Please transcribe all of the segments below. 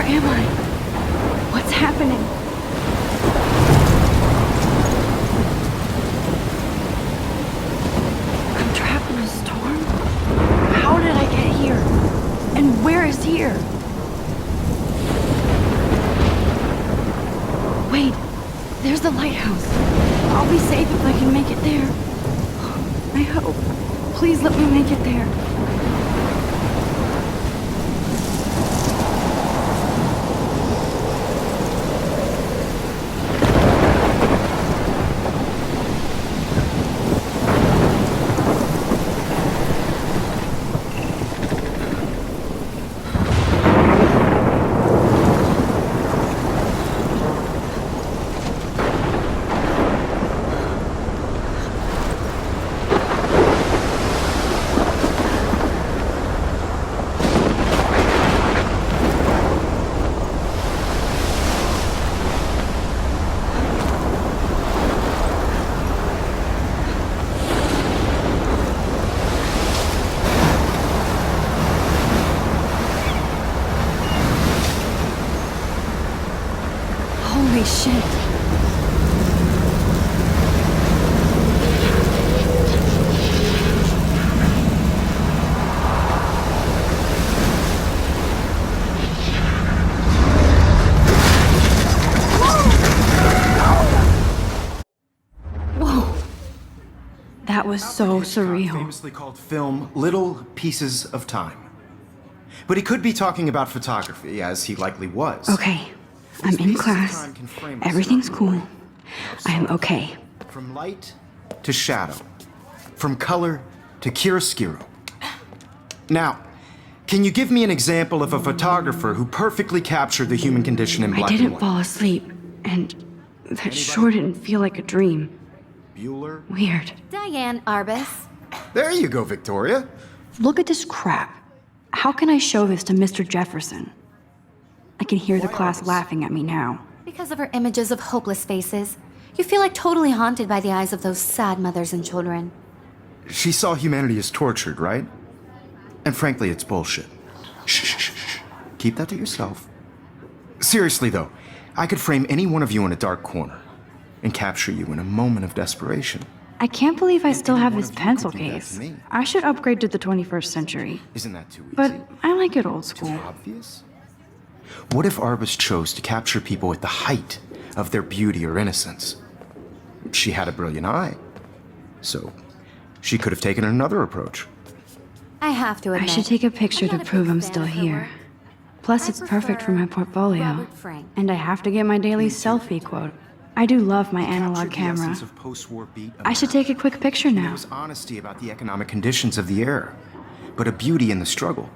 am I? What's happening? I'm trapped in a storm? How did I get here? And where is here? Wait, there's the lighthouse. I'll be safe if I can make it there. I hope. Please let me make it there. Holy shit. Whoa. That was so surreal. Famously called film Little Pieces of Time. But he could be talking about photography, as he likely was. Okay. I'm in class. Everything's cool. I'm okay. From light to shadow. From color to chiaroscuro. Now, can you give me an example of a photographer who perfectly captured the human condition in black and I didn't white? fall asleep, and that sure didn't feel like a dream. Bueller? Weird. Diane Arbus. There you go, Victoria. Look at this crap. How can I show this to Mr. Jefferson? I can hear the class laughing at me now. Because of her images of hopeless faces, you feel like totally haunted by the eyes of those sad mothers and children. She saw humanity as tortured, right? And frankly, it's bullshit. Shh, shh, shh, shh. Keep that to yourself. Seriously, though, I could frame any one of you in a dark corner and capture you in a moment of desperation. I can't believe I still have one this of you pencil could do that case. to me. I should upgrade to the 21st century. Isn't that too easy? But I like it old Too school. obvious? What if Arbus chose to capture people at the height of their beauty or innocence? She had a brilliant eye, so she could have taken another approach. I have to I admit, should take a picture I'm to not a prove big I'm fan still of her here. work. Plus, I it's perfect for prefer my portfolio. Robert Frank. And I have to get my daily selfie quote. I do love my analog Captured the camera. essence of post-war beat I should take a quick picture There now. was honesty about the economic conditions of the era, but a beauty in the struggle.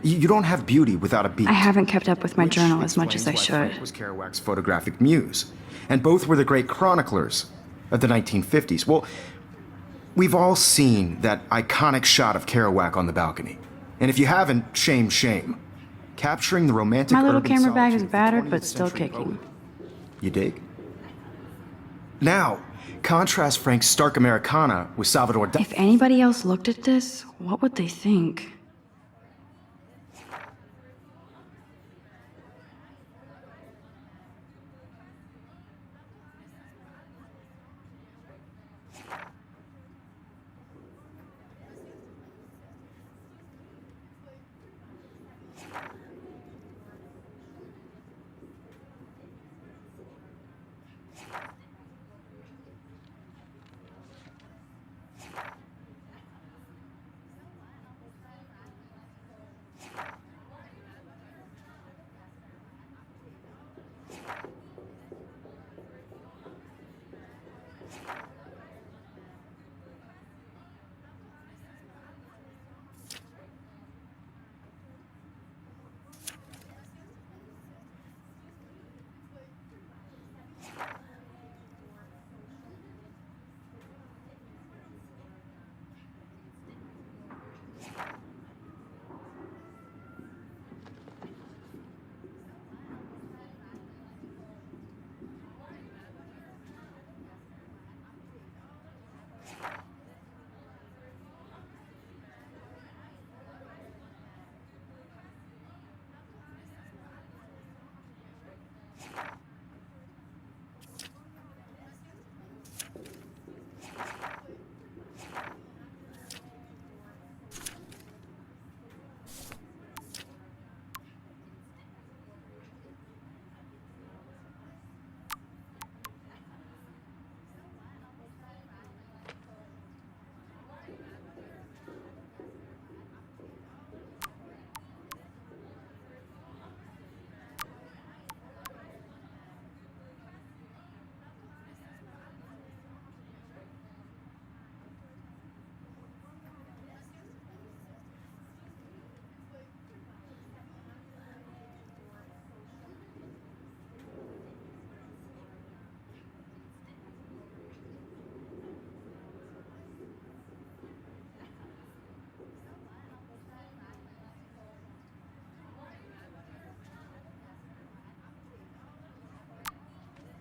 You don't have beauty without a beat. I haven't kept up with my Which journal as much as I explains why Frank should. was Kerouac's photographic muse, and both were the great chroniclers of the 1950s. Well, we've all seen that iconic shot of Kerouac on the balcony. And if you haven't, shame, shame. Capturing the romantic My little urban camera bag is solitude of the battered, 20th but still century kicking. poet. You dig? Now, contrast Frank's stark Americana with Salvador Dali. If anybody else looked at this, what would they think?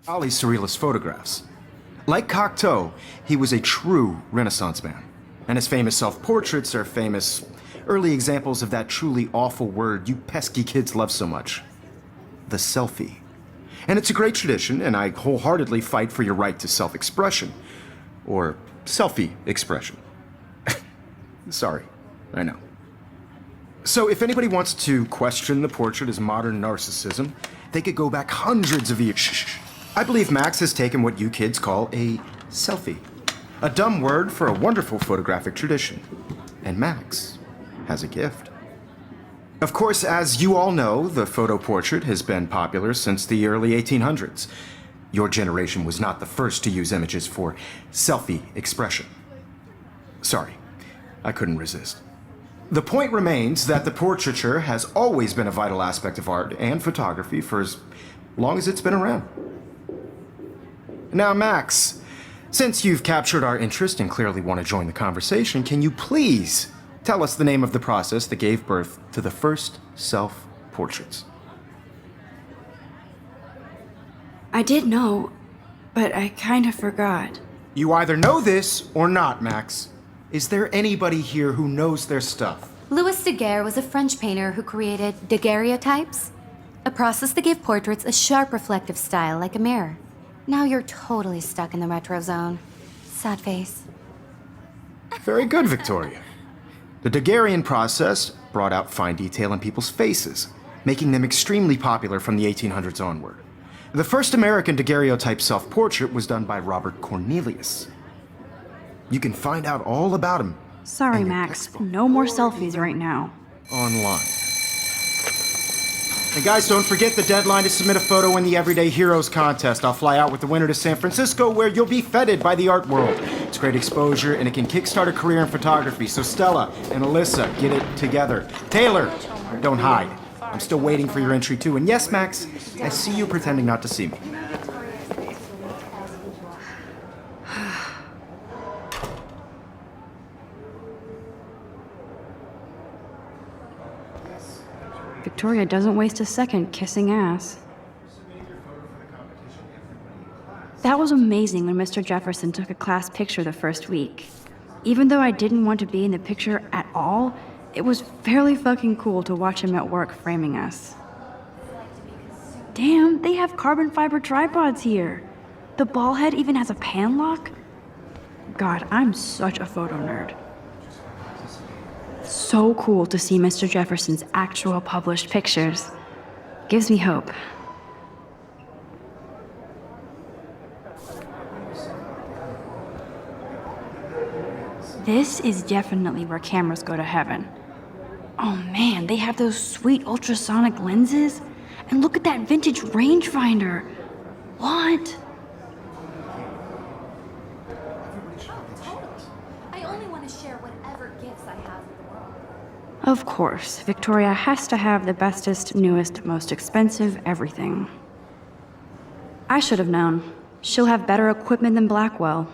Ali's surrealist photographs. Like Cocteau, he was a true Renaissance man, and his famous self-portraits are famous early examples of that truly awful word you pesky kids love so much, the selfie. And it's a great tradition, and I wholeheartedly fight for your right to self-expression, or selfie expression. Sorry, I know. So if anybody wants to question the portrait as modern narcissism, they could go back hundreds of years. Shh. I believe Max has taken what you kids call a selfie. A dumb word for a wonderful photographic tradition. And Max has a gift. Of course, as you all know, the photo portrait has been popular since the early 1800s. Your generation was not the first to use images for selfie expression. Sorry, I couldn't resist. The point remains that the portraiture has always been a vital aspect of art and photography for as long as it's been around. Now, Max, since you've captured our interest and clearly want to join the conversation, can you please tell us the name of the process that gave birth to the first self-portraits? I did know, but I kind of forgot. You either know this or not, Max. Is there anybody here who knows their stuff? Louis Daguerre was a French painter who created daguerreotypes, a process that gave portraits a sharp reflective style like a mirror. Now you're totally stuck in the retro zone. Sad face. Very good, Victoria. The Daguerrean process brought out fine detail in people's faces, making them extremely popular from the 1800s onward. The first American daguerreotype self-portrait was done by Robert Cornelius. You can find out all about him. Sorry, and your Max. textbook No more selfies right now. online. And guys, don't forget the deadline to submit a photo in the Everyday Heroes contest. I'll fly out with the winner to San Francisco, where you'll be feted by the art world. It's great exposure, and it can kickstart a career in photography. So Stella and Alyssa, get it together. Taylor, don't hide. I'm still waiting for your entry too. And yes, Max, I see you pretending not to see me. Victoria doesn't waste a second kissing ass. That was amazing when Mr. Jefferson took a class picture the first week. Even though I didn't want to be in the picture at all, it was fairly fucking cool to watch him at work framing us. Damn, they have carbon fiber tripods here. The ball head even has a pan lock. God, I'm such a photo nerd. So cool to see Mr. Jefferson's actual published pictures. Gives me hope. This is definitely where cameras go to heaven. Oh man, they have those sweet ultrasonic lenses. And look at that vintage rangefinder. What? I only want to share whatever gifts I have with the world. Of course, Victoria has to have the bestest, newest, most expensive everything. I should have known. She'll have better equipment than Blackwell.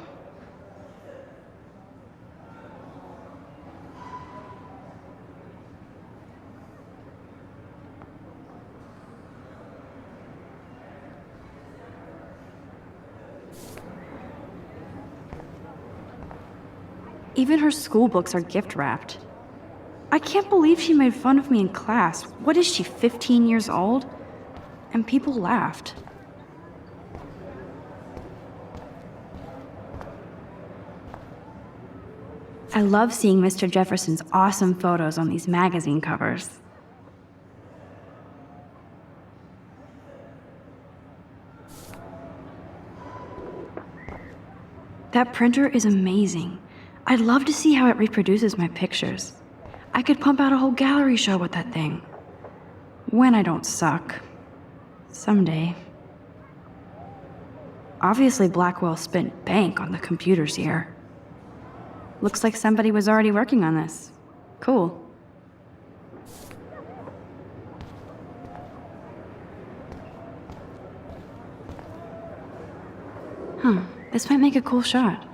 Even her school books are gift wrapped. I can't believe she made fun of me in class. What is she, 15 years old? And people laughed. I love seeing Mr. Jefferson's awesome photos on these magazine covers. That printer is amazing. I'd love to see how it reproduces my pictures. I could pump out a whole gallery show with that thing. When I don't suck. Someday. Obviously, Blackwell spent bank on the computers here. Looks like somebody was already working on this. Cool. Huh, this might make a cool shot.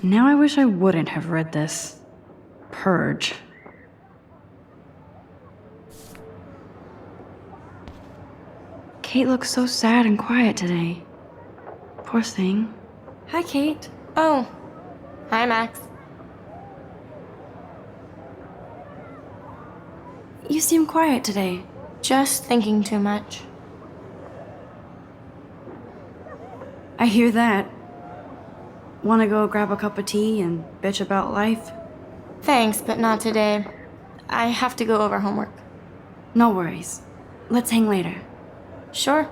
Now I wish I wouldn't have read this. Purge. Kate looks so sad and quiet today. Poor thing. Hi, Kate. Oh. Hi, Max. You seem quiet today. Just thinking too much. I hear that. Wanna go grab a cup of tea and bitch about life? Thanks, but not today. I have to go over homework. No worries. Let's hang later. Sure.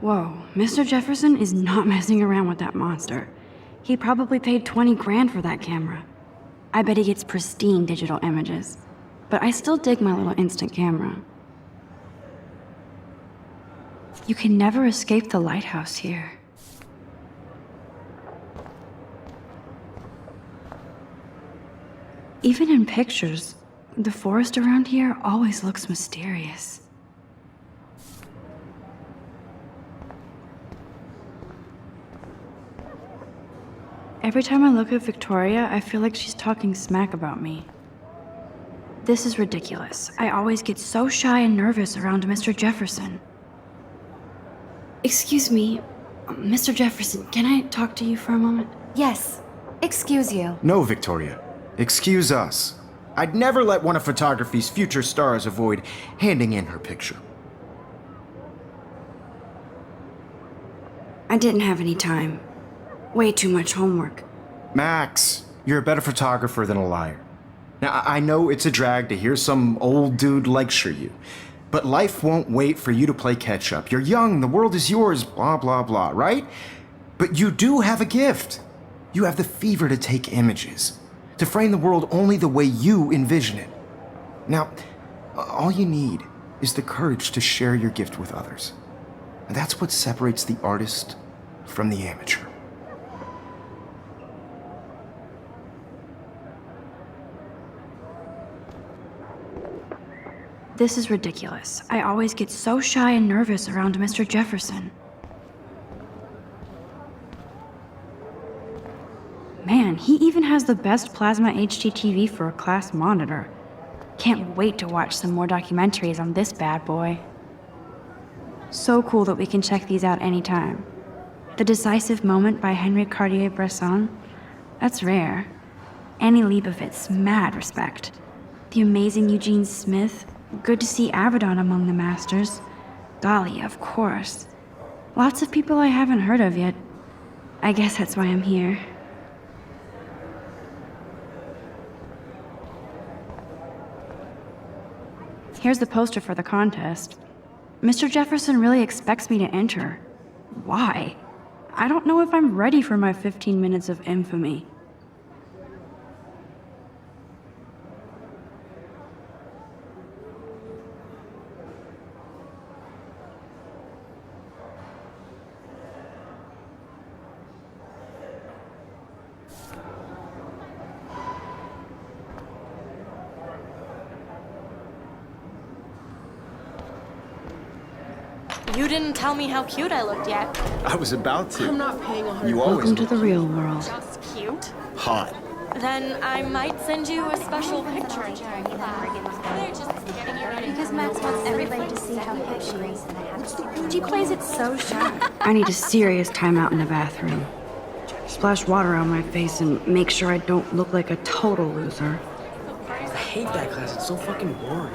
Whoa, Mr. Jefferson is not messing around with that monster. He probably paid 20 grand for that camera. I bet he gets pristine digital images. But I still dig my little instant camera. You can never escape the lighthouse here. Even in pictures, the forest around here always looks mysterious. Every time I look at Victoria, I feel like she's talking smack about me. This is ridiculous. I always get so shy and nervous around Mr. Jefferson. Excuse me, Mr. Jefferson, can I talk to you for a moment? Yes. Excuse you. No, Victoria. Excuse us. I'd never let one of photography's future stars avoid handing in her picture. I didn't have any time. Way too much homework. Max, you're a better photographer than a liar. Now, I know it's a drag to hear some old dude lecture you, but life won't wait for you to play catch up. You're young, the world is yours, blah, blah, blah, right? But you do have a gift. You have the fever to take images, to frame the world only the way you envision it. Now, all you need is the courage to share your gift with others. And that's what separates the artist from the amateur. This is ridiculous. I always get so shy and nervous around Mr. Jefferson. Man, he even has the best plasma HDTV for a class monitor. Can't wait to watch some more documentaries on this bad boy. So cool that we can check these out anytime. The Decisive Moment by Henry Cartier-Bresson? That's rare. Annie Leibovitz, mad respect. The amazing Eugene Smith, good to see Avedon among the masters. Dali, of course. Lots of people I haven't heard of yet. I guess that's why I'm here. Here's the poster for the contest. Mr. Jefferson really expects me to enter. Why? I don't know if I'm ready for my 15 minutes of infamy. You didn't tell me how cute I looked yet. I was about to. I'm not paying 100. You always Welcome to the real world. Just cute? hot. Then I might send you a special picture. They're just getting you ready. Because Max wants everybody to see how hip she is. She plays it so shy. I need a serious timeout in the bathroom. Splash water on my face and make sure I don't look like a total loser. I hate that class. It's so fucking boring.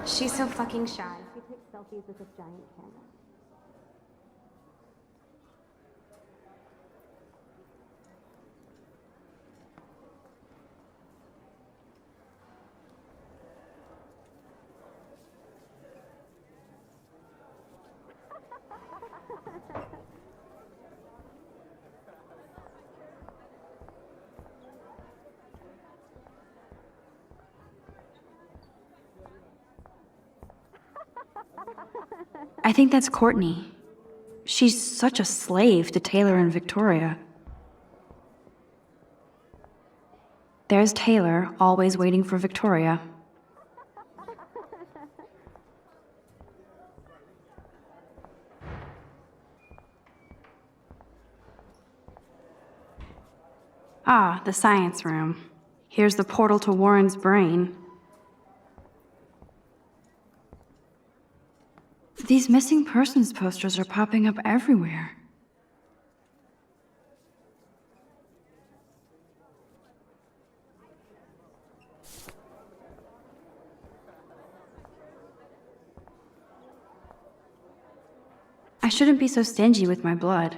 She's so fucking shy. She takes selfies with a giant camera. I think that's Courtney. She's such a slave to Taylor and Victoria. There's Taylor, always waiting for Victoria. Ah, the science room. Here's the portal to Warren's brain. These missing persons posters are popping up everywhere. I shouldn't be so stingy with my blood.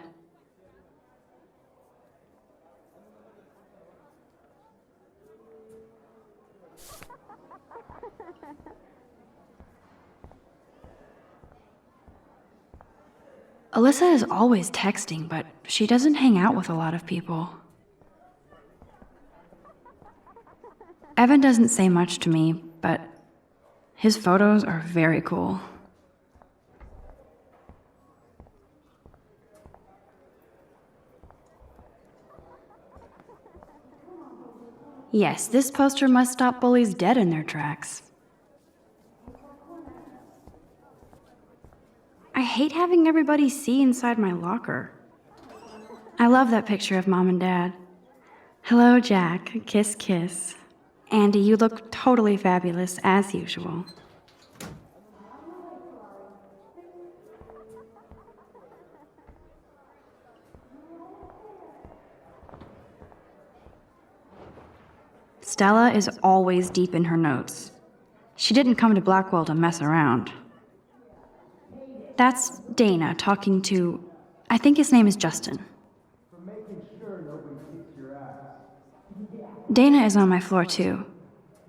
Alyssa is always texting, but she doesn't hang out with a lot of people. Evan doesn't say much to me, but his photos are very cool. Yes, this poster must stop bullies dead in their tracks. I hate having everybody see inside my locker. I love that picture of Mom and Dad. Hello, Jack. Kiss, kiss. Andy, you look totally fabulous, as usual. Stella is always deep in her notes. She didn't come to Blackwell to mess around. That's Dana talking to, I think his name is Justin. Dana is on my floor too.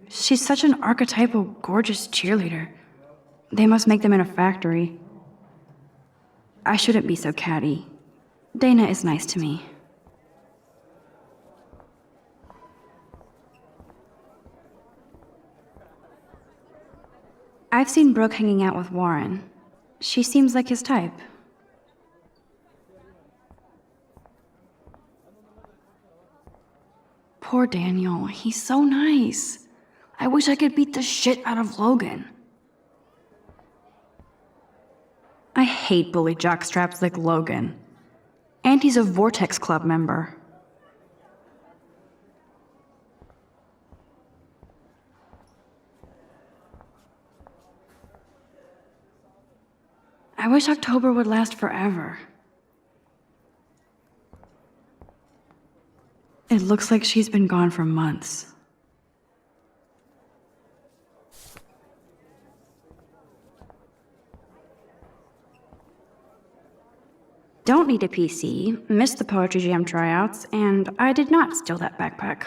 She's such an archetypal, gorgeous cheerleader. They must make them in a factory. I shouldn't be so catty. Dana is nice to me. I've seen Brooke hanging out with Warren. She seems like his type. Poor Daniel, he's so nice. I wish I could beat the shit out of Logan. I hate bully jockstraps like Logan. And he's a Vortex Club member. I wish October would last forever. It looks like she's been gone for months. Don't need a PC, missed the Poetry Jam tryouts, and I did not steal that backpack.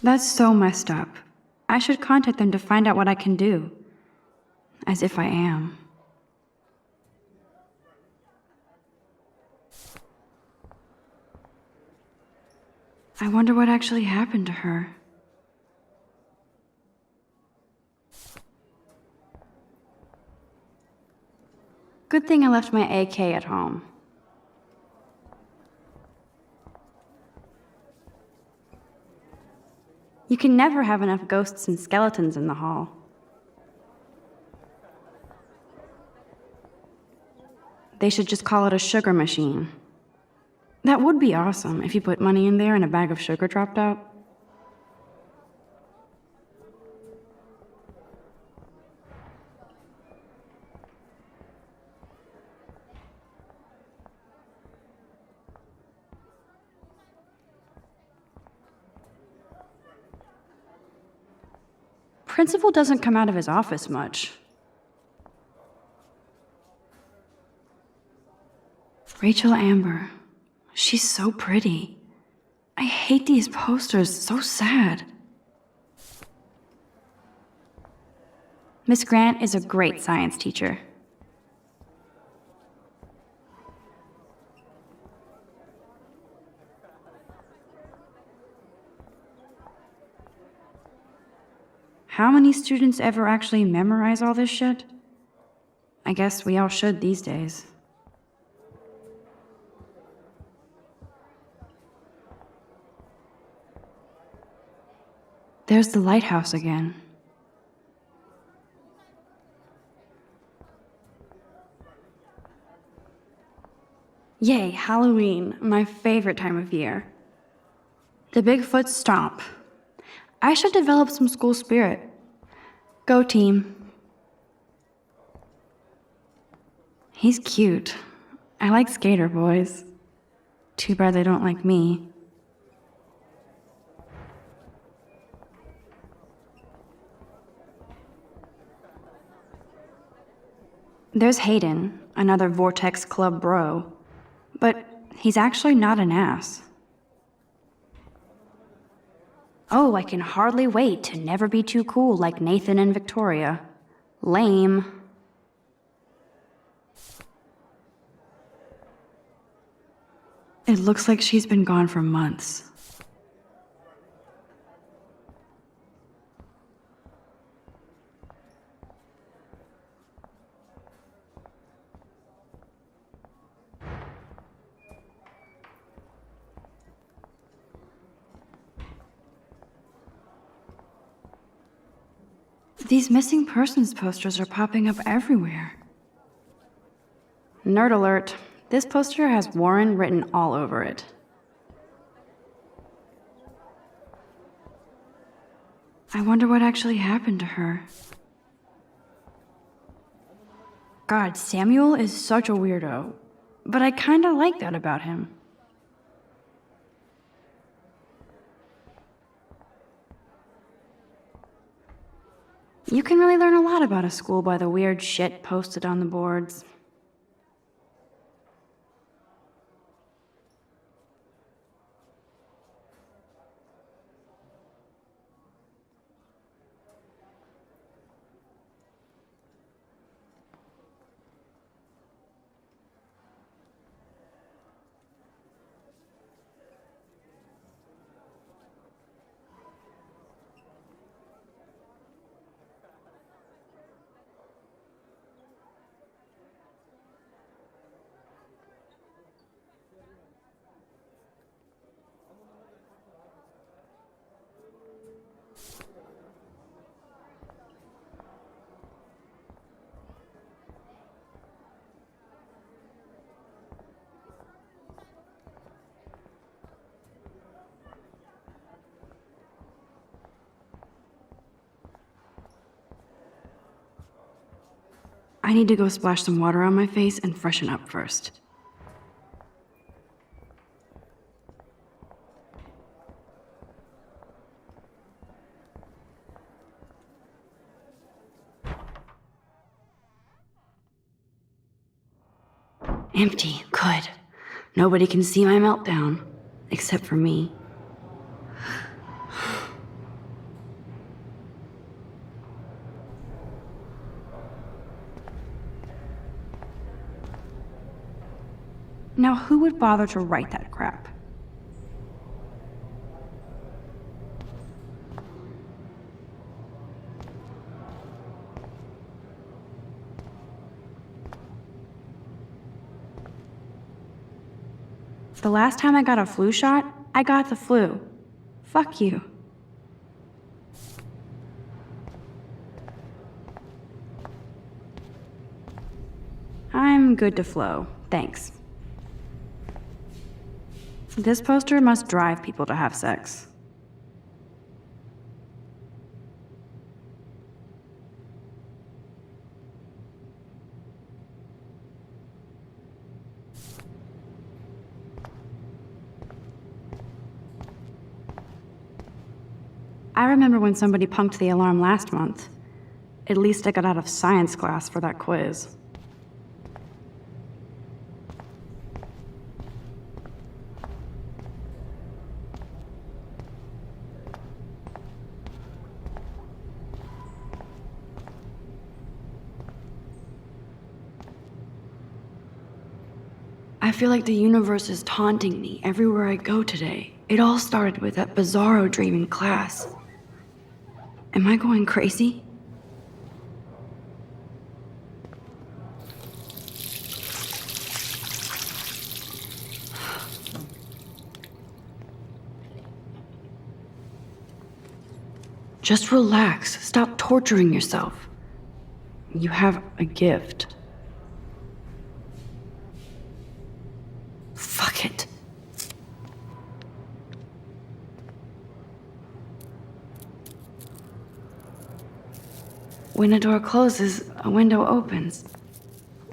That's so messed up. I should contact them to find out what I can do. As if I am. I wonder what actually happened to her. Good thing I left my AK at home. You can never have enough ghosts and skeletons in the hall. They should just call it a sugar machine. That would be awesome if you put money in there and a bag of sugar dropped out. Principal doesn't come out of his office much. Rachel Amber. She's so pretty. I hate these posters, so sad. Miss Grant is a great science teacher. How many students ever actually memorize all this shit? I guess we all should these days. There's the lighthouse again. Yay, Halloween, my favorite time of year. The Bigfoot Stomp. I should develop some school spirit. Go team. He's cute. I like skater boys. Too bad they don't like me. There's Hayden, another Vortex Club bro. But he's actually not an ass. Oh, I can hardly wait to never be too cool like Nathan and Victoria. Lame. It looks like she's been gone for months. These missing persons posters are popping up everywhere. Nerd alert. This poster has Warren written all over it. I wonder what actually happened to her. God, Samuel is such a weirdo, but I kinda like that about him. You can really learn a lot about a school by the weird shit posted on the boards. I need to go splash some water on my face and freshen up first. Empty, good. Nobody can see my meltdown, except for me. Now, who would bother to write that crap? The last time I got a flu shot, I got the flu. Fuck you. I'm good to flow, thanks. This poster must drive people to have sex. I remember when somebody punked the alarm last month. At least I got out of science class for that quiz. I feel like the universe is taunting me everywhere I go today. It all started with that bizarro dream in class. Am I going crazy? Just relax. Stop torturing yourself. You have a gift. Fuck it. When a door closes, a window opens.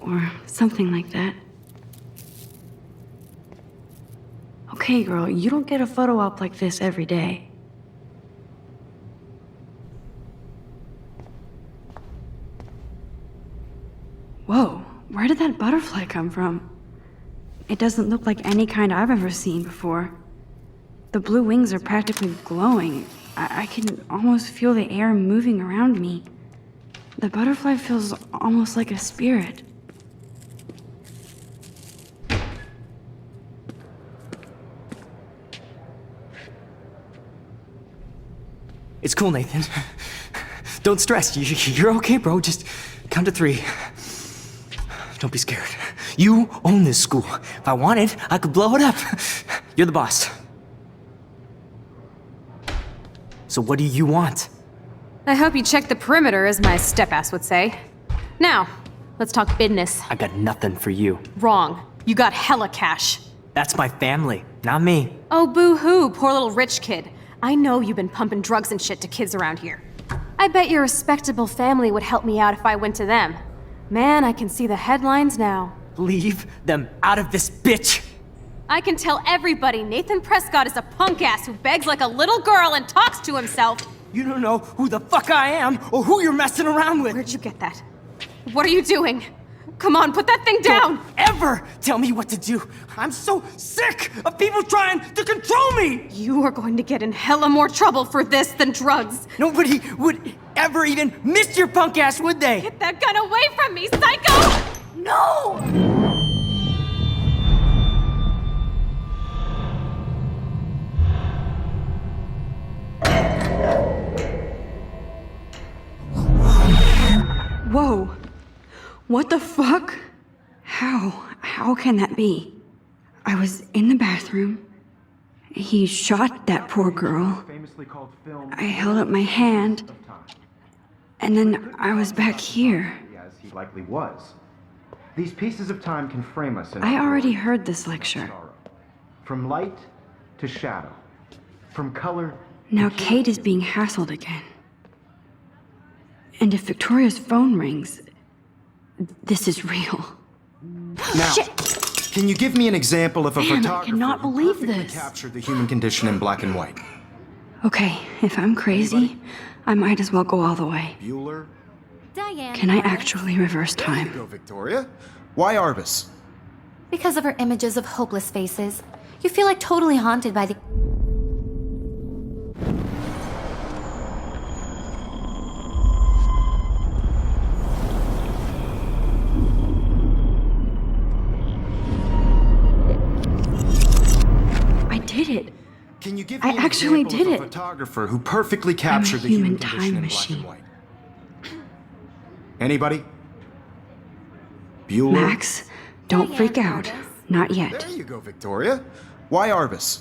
Or something like that. Okay, girl, you don't get a photo op like this every day. Whoa, where did that butterfly come from? It doesn't look like any kind I've ever seen before. The blue wings are practically glowing. I can almost feel the air moving around me. The butterfly feels almost like a spirit. It's cool, Nathan. Don't stress. You're okay, bro. Just count to 3. Don't be scared. You own this school. If I wanted, I could blow it up. You're the boss. So what do you want? I hope you checked the perimeter, as my step-ass would say. Now, let's talk business. I got nothing for you. Wrong. You got hella cash. That's my family, not me. Oh, boo-hoo, poor little rich kid. I know you've been pumping drugs and shit to kids around here. I bet your respectable family would help me out if I went to them. Man, I can see the headlines now. Leave them out of this bitch! I can tell everybody Nathan Prescott is a punk ass who begs like a little girl and talks to himself. You don't know who the fuck I am or who you're messing around with. Where'd you get that? What are you doing? Come on, put that thing down! Don't ever tell me what to do. I'm so sick of people trying to control me! You are going to get in hella more trouble for this than drugs. Nobody would ever even miss your punk ass, would they? Get that gun away from me, psycho! No! Whoa. What the fuck? How can that be? I was in the bathroom. He shot that poor girl. I held up my hand. And then I was back here. As he likely was. These pieces of time can frame us in I already heard this lecture. sorrow. From light to shadow. From color. Now Kate is being hassled again. And if Victoria's phone rings, this is real. Now, Shit. can you give me an example of a Damn, I photographer cannot who believe perfectly this. captured the human condition in black and white? Okay, if I'm crazy, I might as well go all the way. Bueller? Diane. Can I Lawrence. actually reverse There you time? go, Victoria. Why Arbus? Because of her images of hopeless faces, you feel like totally haunted by the. I did it. Can you give I me an actually example did of a it. photographer who perfectly captured the human human condition time in machine. black and white? Anybody? Bueller? Max, don't Diane freak out. Arbus. Not yet. There you go, Victoria. Why Arbus?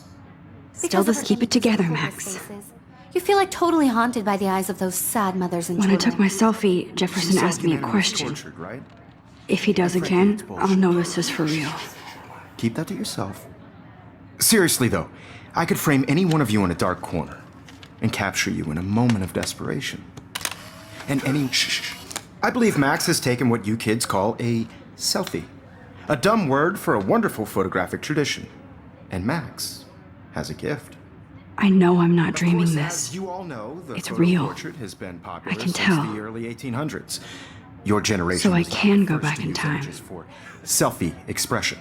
Still Because of just her keep it images of together, hopeless Max. faces, you feel like totally haunted by the eyes of those sad mothers and When I children. took my selfie, Jefferson She saw asked me a humanity was question. Tortured, right? If he does Frankly, again, it's bullshit. I'll know this is for real. Keep that to yourself. Seriously, though, I could frame any one of you in a dark corner and capture you in a moment of desperation. And any... Shh. I believe Max has taken what you kids call a selfie. A dumb word for a wonderful photographic tradition. And Max has a gift. I know I'm not Of dreaming course, this. as you all know, the It's photo real. portrait has been popular I can since tell. the early 1800s. Your generation So I was the can go first back to in use time. images for selfie expression.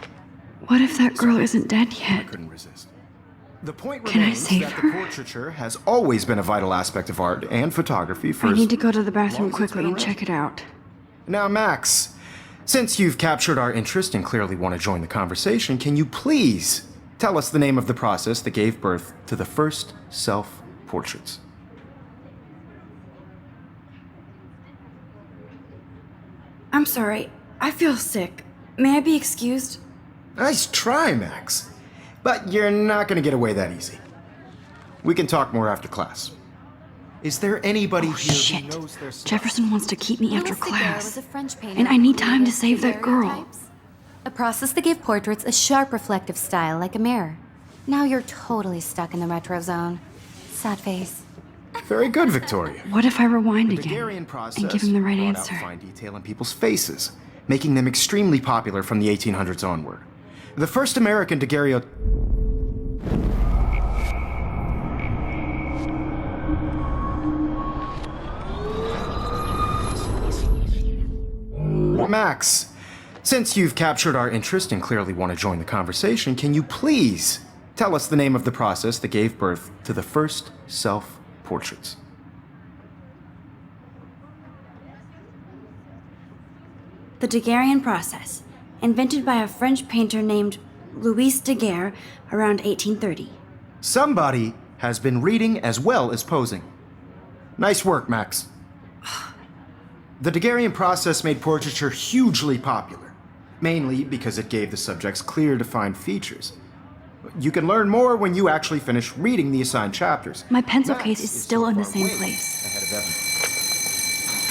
What if that girl isn't dead yet? Couldn't resist. The point Can I remains save that her? the portraiture has always been a vital aspect of art and photography for I as need to go to the long bathroom as it's quickly been and around. check it out. Now, Max, since you've captured our interest and clearly want to join the conversation, can you please tell us the name of the process that gave birth to the first self-portraits? I'm sorry. I feel sick. May I be excused? Nice try, Max. But you're not gonna get away that easy. We can talk more after class. Is there anybody Oh, here shit. who knows their stuff? Jefferson wants to keep me after Louis Daguerre was class. a French painter And I who need time to created save that girl. daguerreotypes, a process that gave portraits a sharp reflective style like a mirror. Now you're totally stuck in the retro zone. Sad face. Very good, Victoria. What if I rewind The again Daguerrean process and give him the right brought answer? out fine detail in people's faces, making them extremely popular from the 1800s onward. The first American daguerreotype. Max, since you've captured our interest and clearly want to join the conversation, can you please tell us the name of the process that gave birth to the first self-portraits? The Daguerrean process, invented by a French painter named Louis Daguerre around 1830. Somebody has been reading as well as posing. Nice work, Max. The Daguerrean process made portraiture hugely popular, mainly because it gave the subjects clear, defined features. You can learn more when you actually finish reading the assigned chapters. My pencil Max case is still in the far same way place. ahead of everyone.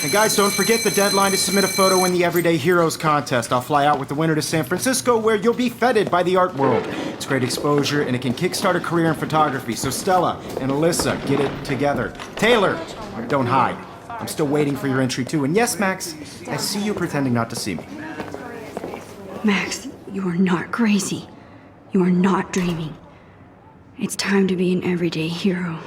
And guys, don't forget the deadline to submit a photo in the Everyday Heroes contest. I'll fly out with the winner to San Francisco, where you'll be feted by the art world. It's great exposure, and it can kickstart a career in photography. So Stella and Alyssa, get it together. Taylor, don't hide. I'm still waiting for your entry too. And yes, Max, I see you pretending not to see me. Max, you are not crazy. You are not dreaming. It's time to be an everyday hero.